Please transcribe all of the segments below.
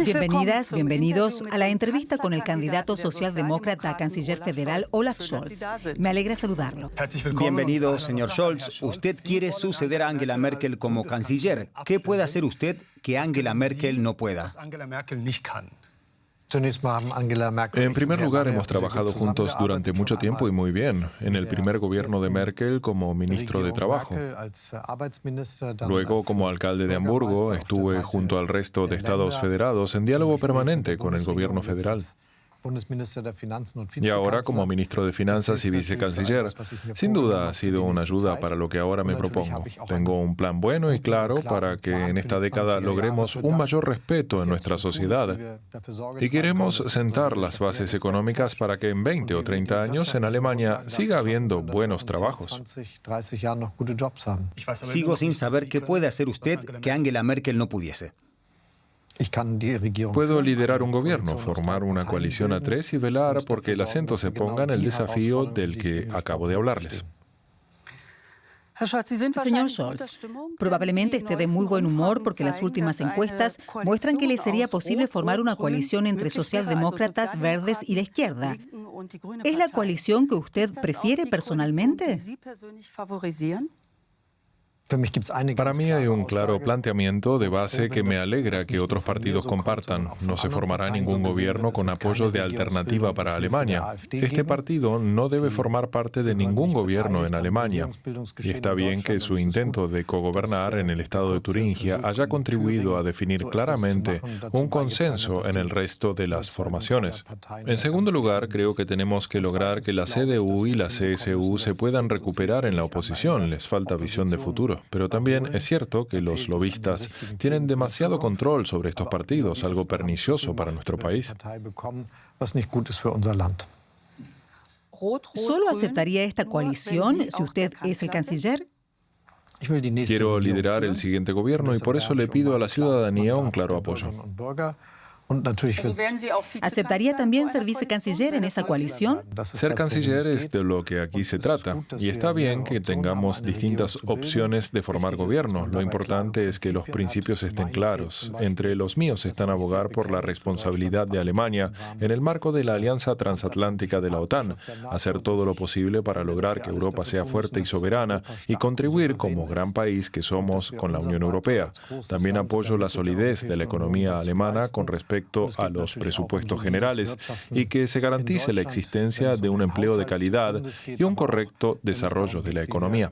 Bienvenidas, bienvenidos a la entrevista con el candidato socialdemócrata a canciller federal Olaf Scholz. Me alegra saludarlo. Bienvenido, señor Scholz. Usted quiere suceder a Angela Merkel como canciller. ¿Qué puede hacer usted que Angela Merkel no pueda? En primer lugar, hemos trabajado juntos durante mucho tiempo y muy bien. En el primer gobierno de Merkel como ministro de Trabajo. Luego, como alcalde de Hamburgo, estuve junto al resto de estados federados en diálogo permanente con el gobierno federal. Y ahora, como ministro de Finanzas y vicecanciller, sin duda ha sido una ayuda para lo que ahora me propongo. Tengo un plan bueno y claro para que en esta década logremos un mayor respeto en nuestra sociedad. Y queremos sentar las bases económicas para que en 20 o 30 años en Alemania siga habiendo buenos trabajos. Sigo sin saber qué puede hacer usted que Angela Merkel no pudiese. Puedo liderar un gobierno, formar una coalición a tres y velar porque el acento se ponga en el desafío del que acabo de hablarles. Señor Scholz, probablemente esté de muy buen humor porque las últimas encuestas muestran que le sería posible formar una coalición entre socialdemócratas, verdes y la izquierda. ¿Es la coalición que usted prefiere personalmente? Para mí hay un claro planteamiento de base que me alegra que otros partidos compartan. No se formará ningún gobierno con apoyo de Alternativa para Alemania. Este partido no debe formar parte de ningún gobierno en Alemania. Y está bien que su intento de cogobernar en el estado de Turingia haya contribuido a definir claramente un consenso en el resto de las formaciones. En segundo lugar, creo que tenemos que lograr que la CDU y la CSU se puedan recuperar en la oposición. Les falta visión de futuro. Pero también es cierto que los lobistas tienen demasiado control sobre estos partidos, algo pernicioso para nuestro país. ¿Solo aceptaría esta coalición si usted es el canciller? Quiero liderar el siguiente gobierno y por eso le pido a la ciudadanía un claro apoyo. ¿Aceptaría también ser vicecanciller en esa coalición? Ser canciller es de lo que aquí se trata. Y está bien que tengamos distintas opciones de formar gobierno. Lo importante es que los principios estén claros. Entre los míos están abogar por la responsabilidad de Alemania en el marco de la Alianza Transatlántica de la OTAN, hacer todo lo posible para lograr que Europa sea fuerte y soberana y contribuir como gran país que somos con la Unión Europea. También apoyo la solidez de la economía alemana con respecto a los presupuestos generales y que se garantice la existencia de un empleo de calidad y un correcto desarrollo de la economía.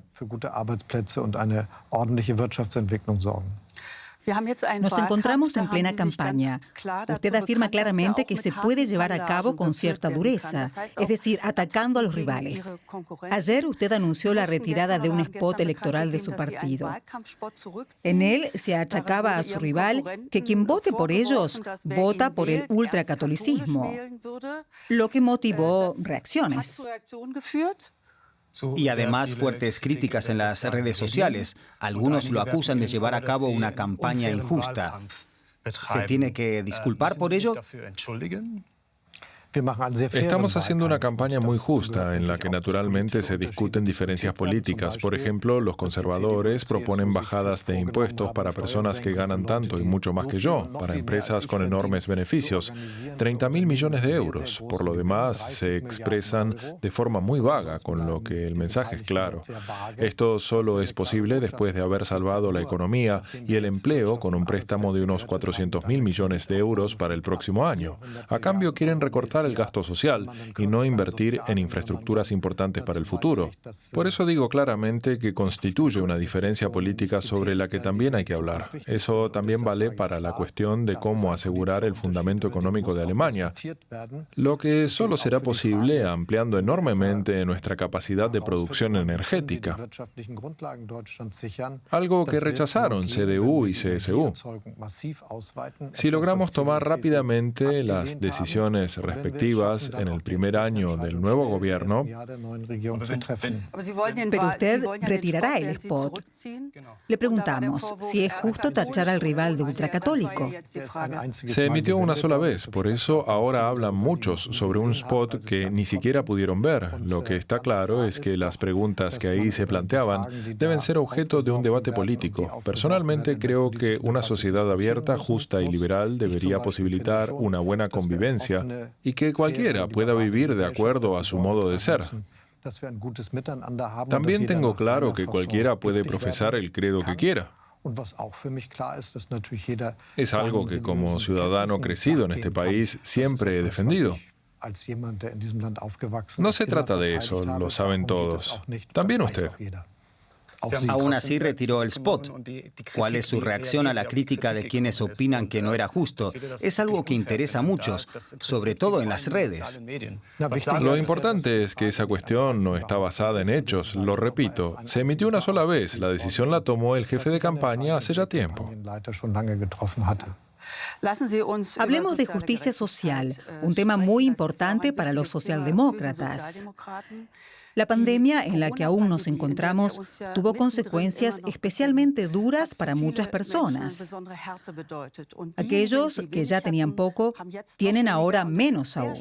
Nos encontramos en plena campaña. Usted afirma claramente que se puede llevar a cabo con cierta dureza, es decir, atacando a los rivales. Ayer usted anunció la retirada de un spot electoral de su partido. En él se achacaba a su rival que quien vote por ellos vota por el ultracatolicismo, lo que motivó reacciones. Y además fuertes críticas en las redes sociales. Algunos lo acusan de llevar a cabo una campaña injusta. ¿Se tiene que disculpar por ello? Estamos haciendo una campaña muy justa en la que naturalmente se discuten diferencias políticas. Por ejemplo, los conservadores proponen bajadas de impuestos para personas que ganan tanto y mucho más que yo, para empresas con enormes beneficios, 30.000 millones de euros. Por lo demás, se expresan de forma muy vaga, con lo que el mensaje es claro. Esto solo es posible después de haber salvado la economía y el empleo con un préstamo de unos 400.000 millones de euros para el próximo año. A cambio, quieren recortar el gasto social y no invertir en infraestructuras importantes para el futuro. Por eso digo claramente que constituye una diferencia política sobre la que también hay que hablar. Eso también vale para la cuestión de cómo asegurar el fundamento económico de Alemania, lo que solo será posible ampliando enormemente nuestra capacidad de producción energética, algo que rechazaron CDU y CSU. Si logramos tomar rápidamente las decisiones respectivas activas en el primer año del nuevo gobierno. Pero usted retirará el spot. Le preguntamos si es justo tachar al rival de ultracatólico. Se emitió una sola vez, por eso ahora hablan muchos sobre un spot que ni siquiera pudieron ver. Lo que está claro es que las preguntas que ahí se planteaban deben ser objeto de un debate político. Personalmente creo que una sociedad abierta, justa y liberal debería posibilitar una buena convivencia y que cualquiera pueda vivir de acuerdo a su modo de ser. También tengo claro que cualquiera puede profesar el credo que quiera. Es algo que como ciudadano crecido en este país siempre he defendido. No se trata de eso, lo saben todos. También usted. Aún así retiró el spot. ¿Cuál es su reacción a la crítica de quienes opinan que no era justo? Es algo que interesa a muchos, sobre todo en las redes. Lo importante es que esa cuestión no está basada en hechos. Lo repito, se emitió una sola vez. La decisión la tomó el jefe de campaña hace ya tiempo. Hablemos de justicia social, un tema muy importante para los socialdemócratas. La pandemia en la que aún nos encontramos tuvo consecuencias especialmente duras para muchas personas. Aquellos que ya tenían poco tienen ahora menos aún.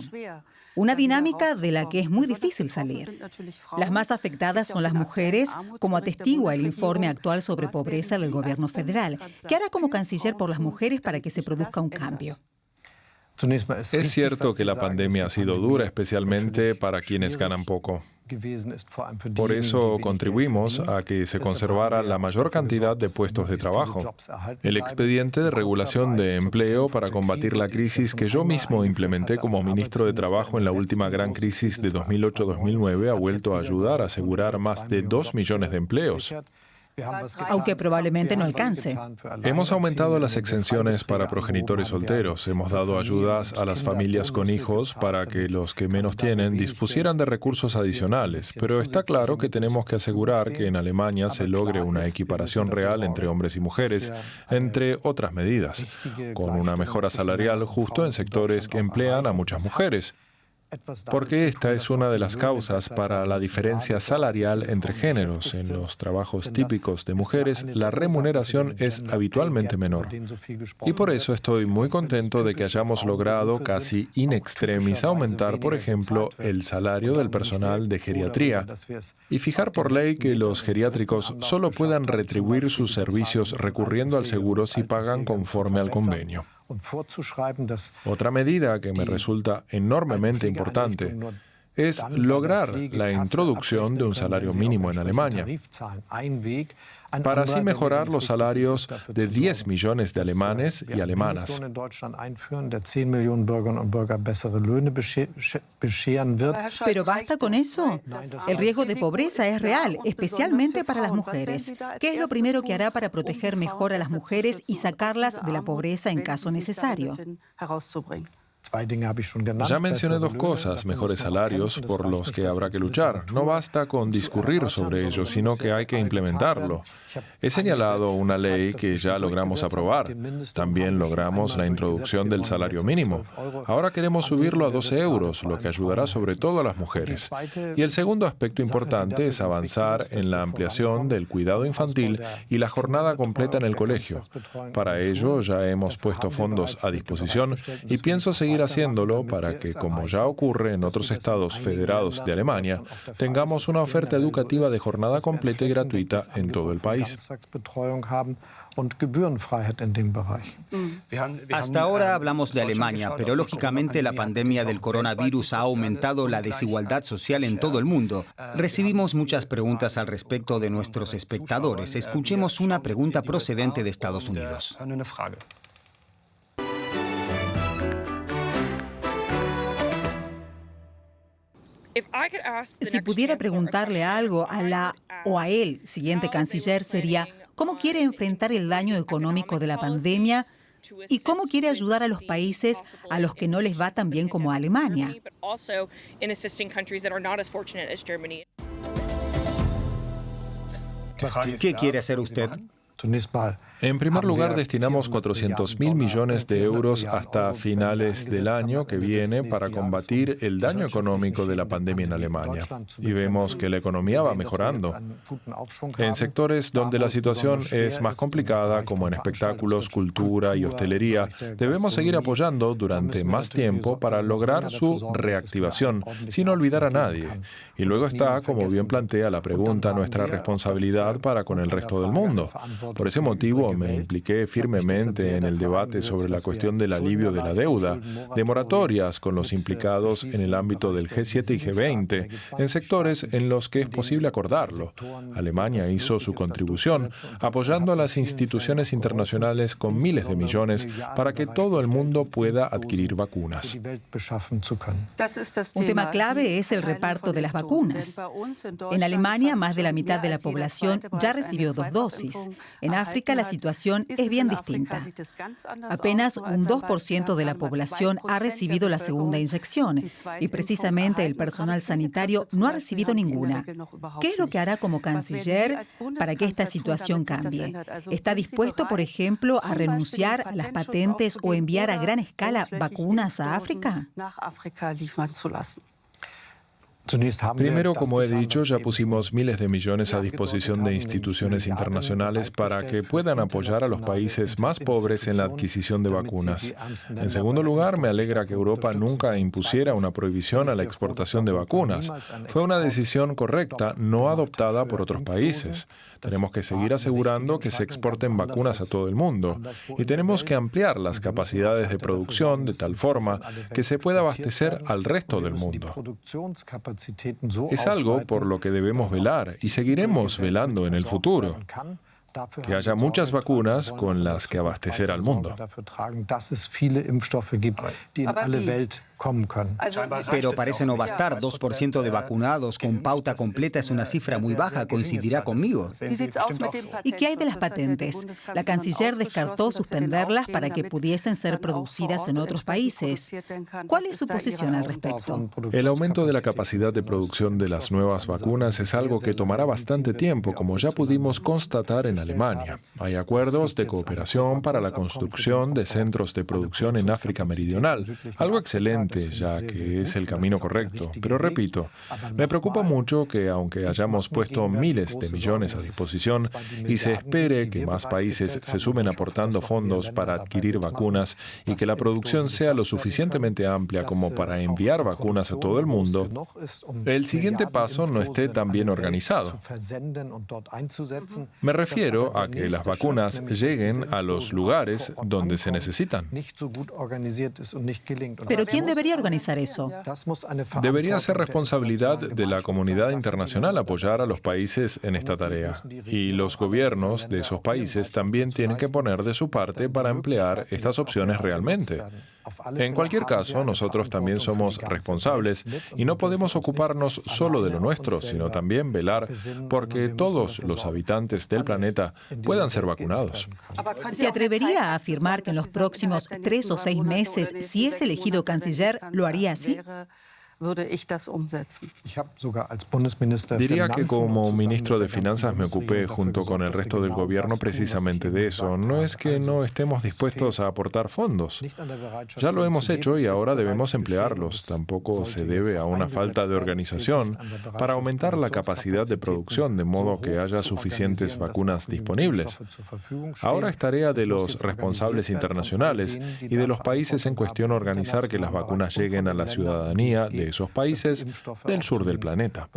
Una dinámica de la que es muy difícil salir. Las más afectadas son las mujeres, como atestigua el informe actual sobre pobreza del gobierno federal, que hará como canciller por las mujeres para que se produzca un cambio. Es cierto que la pandemia ha sido dura, especialmente para quienes ganan poco. Por eso contribuimos a que se conservara la mayor cantidad de puestos de trabajo. El expediente de regulación de empleo para combatir la crisis que yo mismo implementé como ministro de Trabajo en la última gran crisis de 2008-2009 ha vuelto a ayudar a asegurar más de 2 millones de empleos. Aunque probablemente no alcance. Hemos aumentado las exenciones para progenitores solteros. Hemos dado ayudas a las familias con hijos para que los que menos tienen dispusieran de recursos adicionales. Pero está claro que tenemos que asegurar que en Alemania se logre una equiparación real entre hombres y mujeres, entre otras medidas, con una mejora salarial justo en sectores que emplean a muchas mujeres. Porque esta es una de las causas para la diferencia salarial entre géneros. En los trabajos típicos de mujeres, la remuneración es habitualmente menor. Y por eso estoy muy contento de que hayamos logrado casi in extremis aumentar, por ejemplo, el salario del personal de geriatría y fijar por ley que los geriátricos solo puedan retribuir sus servicios recurriendo al seguro si pagan conforme al convenio. Otra medida que me resulta enormemente importante es lograr la introducción de un salario mínimo en Alemania, para así mejorar los salarios de 10 millones de alemanes y alemanas. Pero basta con eso. El riesgo de pobreza es real, especialmente para las mujeres. ¿Qué es lo primero que hará para proteger mejor a las mujeres y sacarlas de la pobreza en caso necesario? Ya mencioné 2 cosas, mejores salarios por los que habrá que luchar. No basta con discurrir sobre ello, sino que hay que implementarlo. He señalado una ley que ya logramos aprobar. También logramos la introducción del salario mínimo. Ahora queremos subirlo a 12 euros, lo que ayudará sobre todo a las mujeres. Y el segundo aspecto importante es avanzar en la ampliación del cuidado infantil y la jornada completa en el colegio. Para ello ya hemos puesto fondos a disposición y pienso seguir haciéndolo para que, como ya ocurre en otros estados federados de Alemania, tengamos una oferta educativa de jornada completa y gratuita en todo el país. Hasta ahora hablamos de Alemania, pero lógicamente la pandemia del coronavirus ha aumentado la desigualdad social en todo el mundo. Recibimos muchas preguntas al respecto de nuestros espectadores. Escuchemos una pregunta procedente de Estados Unidos. Si pudiera preguntarle algo a la o a el siguiente canciller sería ¿cómo quiere enfrentar el daño económico de la pandemia y cómo quiere ayudar a los países a los que no les va tan bien como a Alemania? ¿Qué quiere hacer usted? En primer lugar, destinamos 400.000 millones de euros hasta finales del año que viene para combatir el daño económico de la pandemia en Alemania. Y vemos que la economía va mejorando. En sectores donde la situación es más complicada, como en espectáculos, cultura y hostelería, debemos seguir apoyando durante más tiempo para lograr su reactivación, sin olvidar a nadie. Y luego está, como bien plantea la pregunta, nuestra responsabilidad para con el resto del mundo. Por ese motivo, me impliqué firmemente en el debate sobre la cuestión del alivio de la deuda, de moratorias con los implicados en el ámbito del G7 y G20, en sectores en los que es posible acordarlo. Alemania hizo su contribución, apoyando a las instituciones internacionales con miles de millones para que todo el mundo pueda adquirir vacunas. Un tema clave es el reparto de las vacunas. En Alemania, más de la mitad de la población ya recibió 2 dosis. En África, la situación es bien distinta. Apenas un 2% de la población ha recibido la segunda inyección y precisamente el personal sanitario no ha recibido ninguna. ¿Qué es lo que hará como canciller para que esta situación cambie? ¿Está dispuesto, por ejemplo, a renunciar a las patentes o enviar a gran escala vacunas a África? Primero, como he dicho, ya pusimos miles de millones a disposición de instituciones internacionales para que puedan apoyar a los países más pobres en la adquisición de vacunas. En segundo lugar, me alegra que Europa nunca impusiera una prohibición a la exportación de vacunas. Fue una decisión correcta, no adoptada por otros países. Tenemos que seguir asegurando que se exporten vacunas a todo el mundo y tenemos que ampliar las capacidades de producción de tal forma que se pueda abastecer al resto del mundo. Es algo por lo que debemos velar y seguiremos velando en el futuro. Que haya muchas vacunas con las que abastecer al mundo. Pero parece no bastar. 2% de vacunados con pauta completa es una cifra muy baja. Coincidirá conmigo. ¿Y qué hay de las patentes? La canciller descartó suspenderlas para que pudiesen ser producidas en otros países. ¿Cuál es su posición al respecto? El aumento de la capacidad de producción de las nuevas vacunas es algo que tomará bastante tiempo, como ya pudimos constatar en Alemania. Hay acuerdos de cooperación para la construcción de centros de producción en África Meridional. Algo excelente, ya que es el camino correcto. Pero repito, me preocupa mucho que aunque hayamos puesto miles de millones a disposición y se espere que más países se sumen aportando fondos para adquirir vacunas y que la producción sea lo suficientemente amplia como para enviar vacunas a todo el mundo, el siguiente paso no esté tan bien organizado. Me refiero a que las vacunas lleguen a los lugares donde se necesitan. ¿Pero quién debería organizar eso? Debería ser responsabilidad de la comunidad internacional apoyar a los países en esta tarea. Y los gobiernos de esos países también tienen que poner de su parte para emplear estas opciones realmente. En cualquier caso, nosotros también somos responsables y no podemos ocuparnos solo de lo nuestro, sino también velar porque todos los habitantes del planeta puedan ser vacunados. ¿Se atrevería a afirmar que en los próximos 3 o 6 meses, si es elegido canciller, lo haría así? Diría que como ministro de Finanzas me ocupé junto con el resto del gobierno precisamente de eso. No es que no estemos dispuestos a aportar fondos. Ya lo hemos hecho y ahora debemos emplearlos. Tampoco se debe a una falta de organización para aumentar la capacidad de producción de modo que haya suficientes vacunas disponibles. Ahora es tarea de los responsables internacionales y de los países en cuestión organizar que las vacunas lleguen a la ciudadanía de esos países del sur del planeta.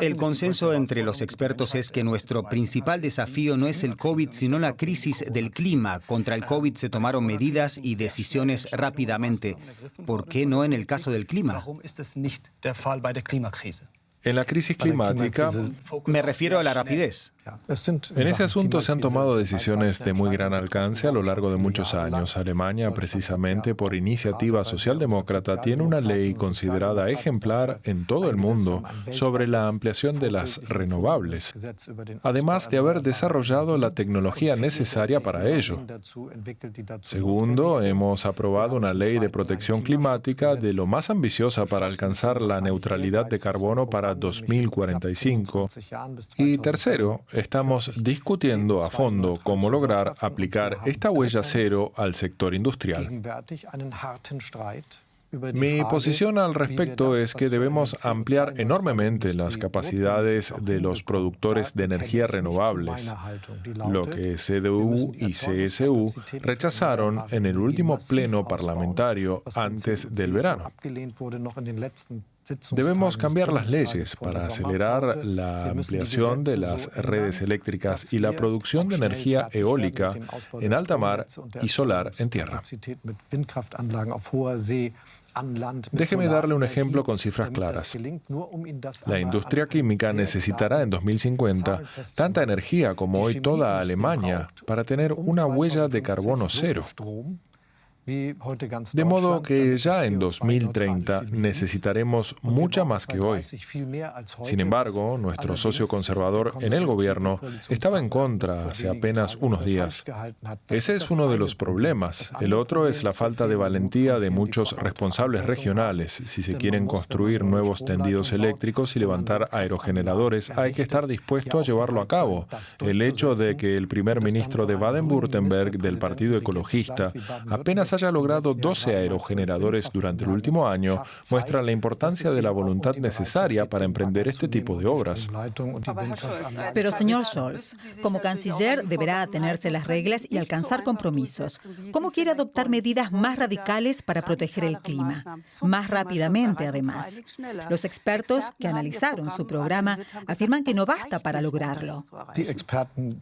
El consenso entre los expertos es que nuestro principal desafío no es el COVID, sino la crisis del clima. Contra el COVID se tomaron medidas y decisiones rápidamente. ¿Por qué no en el caso del clima? En la crisis climática, me refiero a la rapidez. En ese asunto se han tomado decisiones de muy gran alcance a lo largo de muchos años. Alemania, precisamente por iniciativa socialdemócrata, tiene una ley considerada ejemplar en todo el mundo sobre la ampliación de las renovables, además de haber desarrollado la tecnología necesaria para ello. Segundo, hemos aprobado una ley de protección climática de lo más ambiciosa para alcanzar la neutralidad de carbono para para 2045. Y tercero, estamos discutiendo a fondo cómo lograr aplicar esta huella cero al sector industrial. Mi posición al respecto es que debemos ampliar enormemente las capacidades de los productores de energía renovables, lo que CDU y CSU rechazaron en el último pleno parlamentario antes del verano. Debemos cambiar las leyes para acelerar la ampliación de las redes eléctricas y la producción de energía eólica en alta mar y solar en tierra. Déjeme darle un ejemplo con cifras claras. La industria química necesitará en 2050 tanta energía como hoy toda Alemania para tener una huella de carbono cero. De modo que ya en 2030 necesitaremos mucha más que hoy. Sin embargo, nuestro socio conservador en el gobierno estaba en contra hace apenas unos días. Ese es uno de los problemas. El otro es la falta de valentía de muchos responsables regionales. Si se quieren construir nuevos tendidos eléctricos y levantar aerogeneradores, hay que estar dispuesto a llevarlo a cabo. El hecho de que el primer ministro de Baden-Württemberg del Partido Ecologista apenas haya logrado 12 aerogeneradores durante el último año muestra la importancia de la voluntad necesaria para emprender este tipo de obras. Pero, señor Scholz, como canciller deberá atenerse a las reglas y alcanzar compromisos. ¿Cómo quiere adoptar medidas más radicales para proteger el clima? Más rápidamente, además. Los expertos que analizaron su programa afirman que no basta para lograrlo.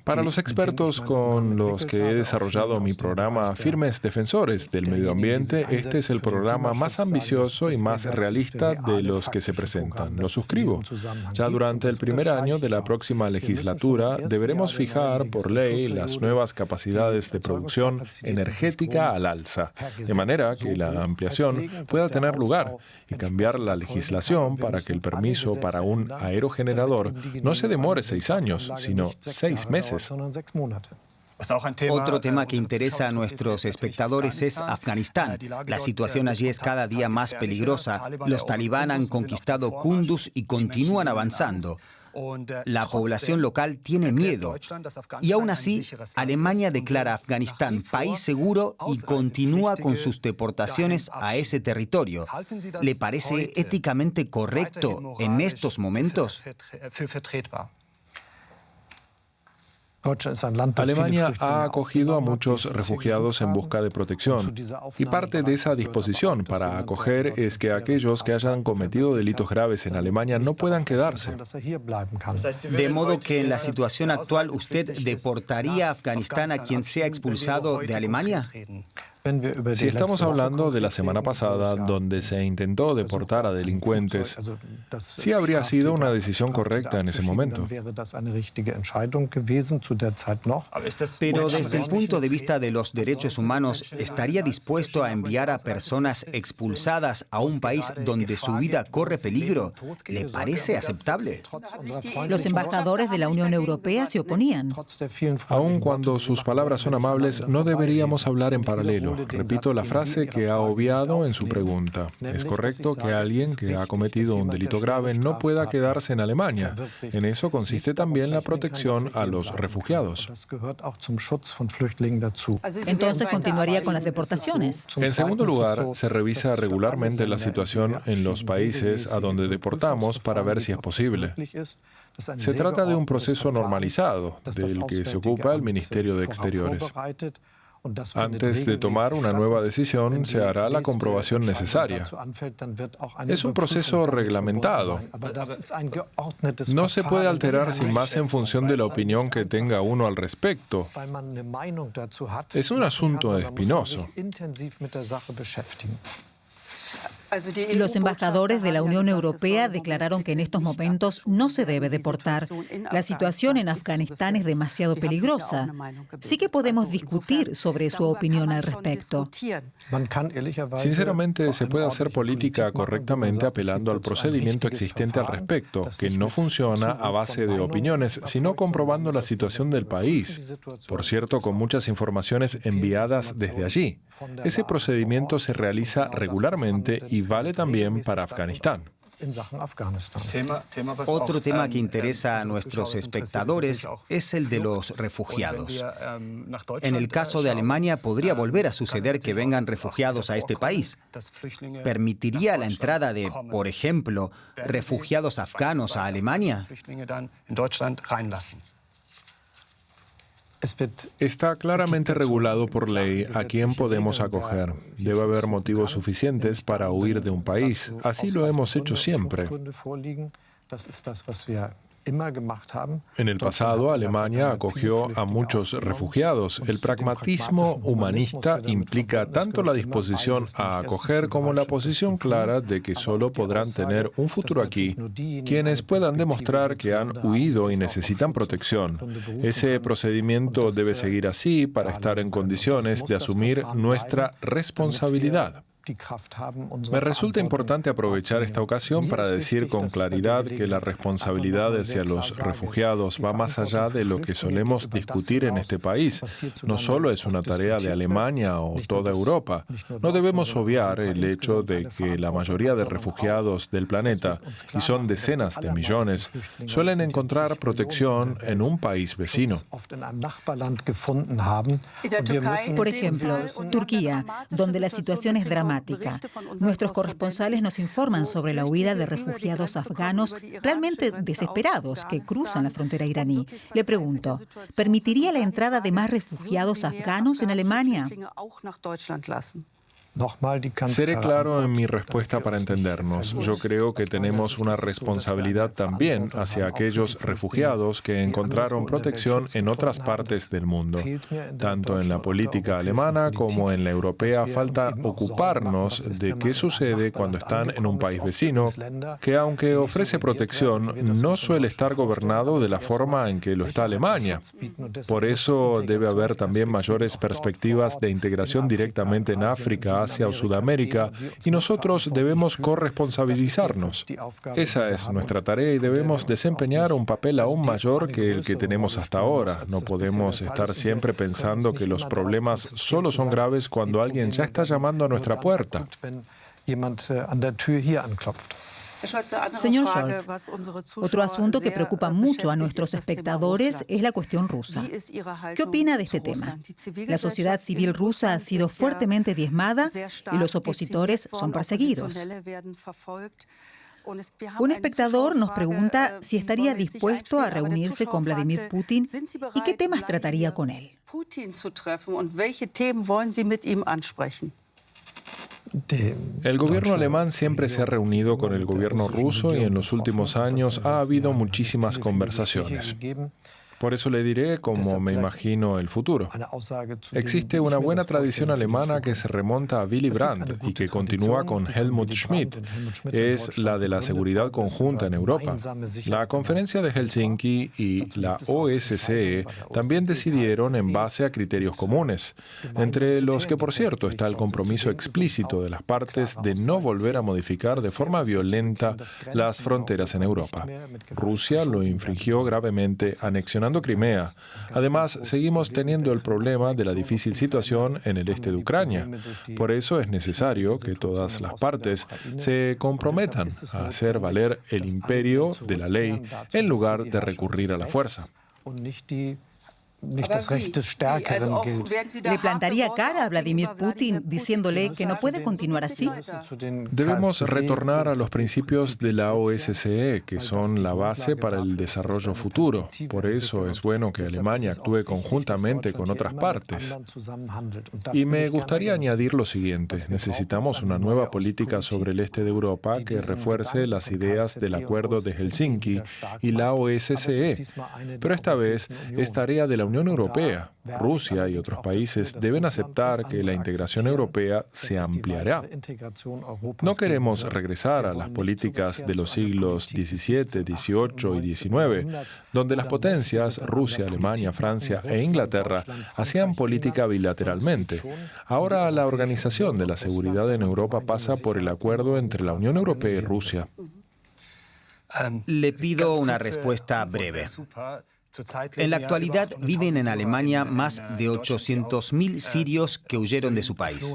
Para los expertos con los que he desarrollado mi programa, firmes defensores del medio ambiente, este es el programa más ambicioso y más realista de los que se presentan. Lo suscribo. Ya durante el primer año de la próxima legislatura deberemos fijar por ley las nuevas capacidades de producción energética al alza, de manera que la ampliación pueda tener lugar y cambiar la legislación para que el permiso para un aerogenerador no se demore 6 años, sino 6 meses. Otro tema que interesa a nuestros espectadores es Afganistán. La situación allí es cada día más peligrosa. Los talibán han conquistado Kunduz y continúan avanzando. La población local tiene miedo. Y aún así, Alemania declara a Afganistán país seguro y continúa con sus deportaciones a ese territorio. ¿Le parece éticamente correcto en estos momentos? Alemania ha acogido a muchos refugiados en busca de protección, y parte de esa disposición para acoger es que aquellos que hayan cometido delitos graves en Alemania no puedan quedarse. De modo que en la situación actual, ¿usted deportaría a Afganistán a quien sea expulsado de Alemania? Si estamos hablando de la semana pasada, donde se intentó deportar a delincuentes, sí habría sido una decisión correcta en ese momento. Pero desde el punto de vista de los derechos humanos, ¿estaría dispuesto a enviar a personas expulsadas a un país donde su vida corre peligro? ¿Le parece aceptable? Los embajadores de la Unión Europea se oponían. Aun cuando sus palabras son amables, no deberíamos hablar en paralelo. Repito la frase que ha obviado en su pregunta. Es correcto que alguien que ha cometido un delito grave no pueda quedarse en Alemania. En eso consiste también la protección a los refugiados. Entonces continuaría con las deportaciones. En segundo lugar, se revisa regularmente la situación en los países a donde deportamos para ver si es posible. Se trata de un proceso normalizado, del que se ocupa el Ministerio de Exteriores. Antes de tomar una nueva decisión, se hará la comprobación necesaria. Es un proceso reglamentado. No se puede alterar sin más en función de la opinión que tenga uno al respecto. Es un asunto espinoso. Los embajadores de la Unión Europea declararon que en estos momentos no se debe deportar. La situación en Afganistán es demasiado peligrosa. Sí que podemos discutir sobre su opinión al respecto. Sinceramente, se puede hacer política correctamente apelando al procedimiento existente al respecto, que no funciona a base de opiniones, sino comprobando la situación del país. Por cierto, con muchas informaciones enviadas desde allí. Ese procedimiento se realiza regularmente y vale también para Afganistán. Otro tema que interesa a nuestros espectadores es el de los refugiados. En el caso de Alemania, podría volver a suceder que vengan refugiados a este país. ¿Permitiría la entrada de, por ejemplo, refugiados afganos a Alemania? Está claramente regulado por ley a quién podemos acoger. Debe haber motivos suficientes para huir de un país. Así lo hemos hecho siempre. En el pasado, Alemania acogió a muchos refugiados. El pragmatismo humanista implica tanto la disposición a acoger como la posición clara de que solo podrán tener un futuro aquí quienes puedan demostrar que han huido y necesitan protección. Ese procedimiento debe seguir así para estar en condiciones de asumir nuestra responsabilidad. Me resulta importante aprovechar esta ocasión para decir con claridad que la responsabilidad hacia los refugiados va más allá de lo que solemos discutir en este país. No solo es una tarea de Alemania o toda Europa. No debemos obviar el hecho de que la mayoría de refugiados del planeta, y son decenas de millones, suelen encontrar protección en un país vecino. Por ejemplo, Turquía, donde la situación es dramática. Nuestros corresponsales nos informan sobre la huida de refugiados afganos realmente desesperados que cruzan la frontera iraní. Le pregunto, ¿permitiría la entrada de más refugiados afganos en Alemania? Seré claro en mi respuesta para entendernos. Yo creo que tenemos una responsabilidad también hacia aquellos refugiados que encontraron protección en otras partes del mundo. Tanto en la política alemana como en la europea falta ocuparnos de qué sucede cuando están en un país vecino, que aunque ofrece protección, no suele estar gobernado de la forma en que lo está Alemania. Por eso debe haber también mayores perspectivas de integración directamente en África, Asia o Sudamérica, y nosotros debemos corresponsabilizarnos. Esa es nuestra tarea y debemos desempeñar un papel aún mayor que el que tenemos hasta ahora. No podemos estar siempre pensando que los problemas solo son graves cuando alguien ya está llamando a nuestra puerta. Señor Scholz, otro asunto que preocupa mucho a nuestros espectadores es la cuestión rusa. ¿Qué opina de este tema? La sociedad civil rusa ha sido fuertemente diezmada y los opositores son perseguidos. Un espectador nos pregunta si estaría dispuesto a reunirse con Vladimir Putin y qué temas trataría con él. El gobierno alemán siempre se ha reunido con el gobierno ruso y en los últimos años ha habido muchísimas conversaciones. Por eso le diré cómo me imagino el futuro. Existe una buena tradición alemana que se remonta a Willy Brandt y que continúa con Helmut Schmidt. Es la de la seguridad conjunta en Europa. La Conferencia de Helsinki y la OSCE también decidieron en base a criterios comunes, entre los que, por cierto, está el compromiso explícito de las partes de no volver a modificar de forma violenta las fronteras en Europa. Rusia lo infringió gravemente anexionando Crimea. Además, seguimos teniendo el problema de la difícil situación en el este de Ucrania. Por eso es necesario que todas las partes se comprometan a hacer valer el imperio de la ley en lugar de recurrir a la fuerza. ¿Le plantaría cara a Vladimir Putin diciéndole que no puede continuar así? Debemos retornar a los principios de la OSCE, que son la base para el desarrollo futuro. Por eso es bueno que Alemania actúe conjuntamente con otras partes. Y me gustaría añadir lo siguiente. Necesitamos una nueva política sobre el este de Europa que refuerce las ideas del Acuerdo de Helsinki y la OSCE. Pero esta vez es tarea de la Unión Europea. Rusia y otros países deben aceptar que la integración europea se ampliará. No queremos regresar a las políticas de los siglos XVII, XVIII y XIX, donde las potencias, Rusia, Alemania, Francia e Inglaterra, hacían política bilateralmente. Ahora la organización de la seguridad en Europa pasa por el acuerdo entre la Unión Europea y Rusia. Le pido una respuesta breve. En la actualidad viven en Alemania más de 800.000 sirios que huyeron de su país.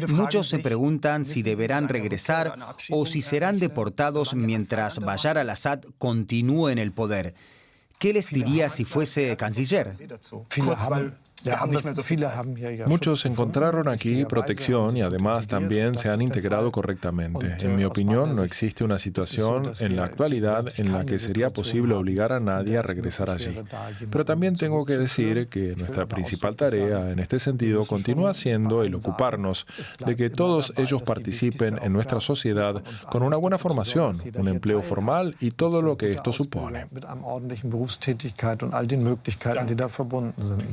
Muchos se preguntan si deberán regresar o si serán deportados mientras Bashar al-Assad continúe en el poder. ¿Qué les diría si fuese canciller? Muchos encontraron aquí protección y además también se han integrado correctamente. En mi opinión, no existe una situación en la actualidad en la que sería posible obligar a nadie a regresar allí. Pero también tengo que decir que nuestra principal tarea en este sentido continúa siendo el ocuparnos de que todos ellos participen en nuestra sociedad con una buena formación, un empleo formal y todo lo que esto supone.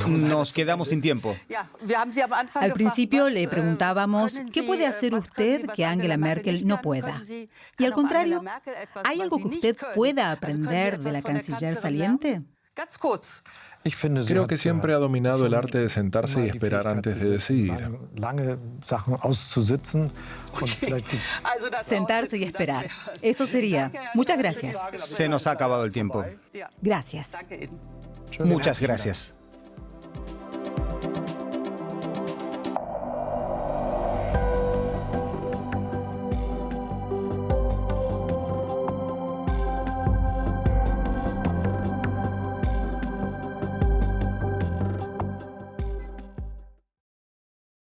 Nos quedamos sin tiempo. Al principio le preguntábamos, ¿qué puede hacer usted que Angela Merkel no pueda? Y al contrario, ¿hay algo que usted pueda aprender de la canciller saliente? Creo que siempre ha dominado el arte de sentarse y esperar antes de decidir. Sentarse y esperar. Eso sería. Muchas gracias. Se nos ha acabado el tiempo. Gracias. Muchas gracias.